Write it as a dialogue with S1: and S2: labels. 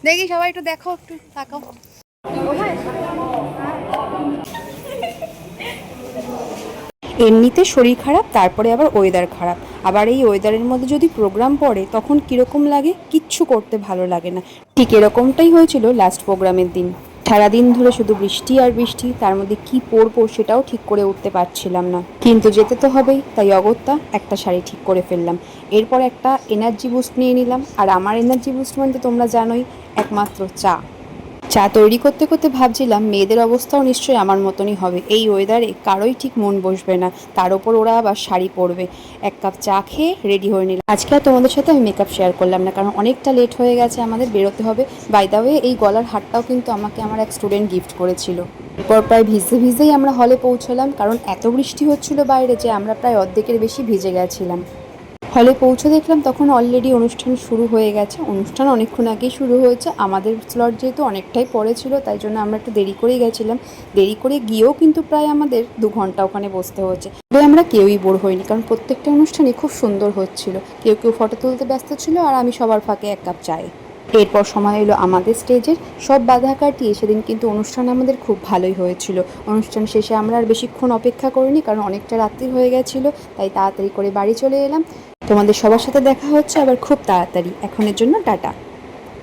S1: দেখি সবাই একটু দেখো, একটু তাকাও। এমনিতে শরীর খারাপ, তারপরে আবার ওয়েদার খারাপ, আবার এই ওয়েদারের মধ্যে যদি প্রোগ্রাম পড়ে তখন কীরকম লাগে, কিচ্ছু করতে ভালো লাগে না। ঠিক এরকমটাই হয়েছিল লাস্ট প্রোগ্রামের দিন। সারাদিন ধরে শুধু বৃষ্টি আর বৃষ্টি, তার মধ্যে কি পরবো সেটাও ঠিক করে উঠতে পারছিলাম না, কিন্তু যেতে তো হবেই, তাই অগত্যা একটা শাড়ি ঠিক করে ফেললাম। এরপর একটা এনার্জি বুস্ট নিয়ে নিলাম, আর আমার এনার্জি বুস্ট মানে তোমরা জানোই, একমাত্র চা। চা তৈরি করতে করতে ভাবছিলাম মেয়েদের অবস্থাও নিশ্চয়ই আমার মতনই হবে, এই ওয়েদারে কারোই ঠিক মন বসবে না, তার ওপর ওরা আবার শাড়ি পরবে। এক কাপ চা খেয়ে রেডি হয়ে নিলাম। আজকে আর তোমাদের সাথে আমি মেকআপ শেয়ার করলাম না, কারণ অনেকটা লেট হয়ে গেছে, আমাদের বেরোতে হবে। বাই দ্য ওয়ে, এই গলার হারটাও কিন্তু আমাকে আমার এক স্টুডেন্ট গিফট করেছিল। এরপর প্রায় ভিজতে ভিজতেই আমরা হলে পৌঁছলাম, কারণ এত বৃষ্টি হচ্ছিল বাইরে যে আমরা প্রায় অর্ধেকের বেশি ভিজে গেছিলাম। হলে পৌঁছে দেখলাম তখন অলরেডি অনুষ্ঠান শুরু হয়ে গেছে। অনুষ্ঠান অনেকক্ষণ আগেই শুরু হয়েছে, আমাদের স্লট যেহেতু অনেকটাই পরে ছিল, তাই জন্য আমরা একটু দেরি করেই গেছিলাম। দেরি করে গিয়েও কিন্তু প্রায় আমাদের 2 ঘন্টা ওখানে বসতে হচ্ছে, তবে আমরা কেউই বোর হইনি, কারণ প্রত্যেকটা অনুষ্ঠানই খুব সুন্দর হচ্ছিল। কেউ কেউ ফটো তুলতে ব্যস্ত ছিল, আর আমি সবার ফাঁকে এক কাপ চায়ে। এরপর সময় এলো আমাদের স্টেজের। সব বাধা কাটিয়ে সেদিন কিন্তু অনুষ্ঠান আমাদের খুব ভালোই হয়েছিল। অনুষ্ঠান শেষে আমরা আর বেশিক্ষণ অপেক্ষা করিনি, কারণ অনেকটা রাত্রি হয়ে গেছিলো, তাই তাড়াতাড়ি করে বাড়ি চলে এলাম। তোমাদের সবার সাথে দেখা হচ্ছে আবার খুব তাড়াতাড়ি। এখনের জন্য টাটা।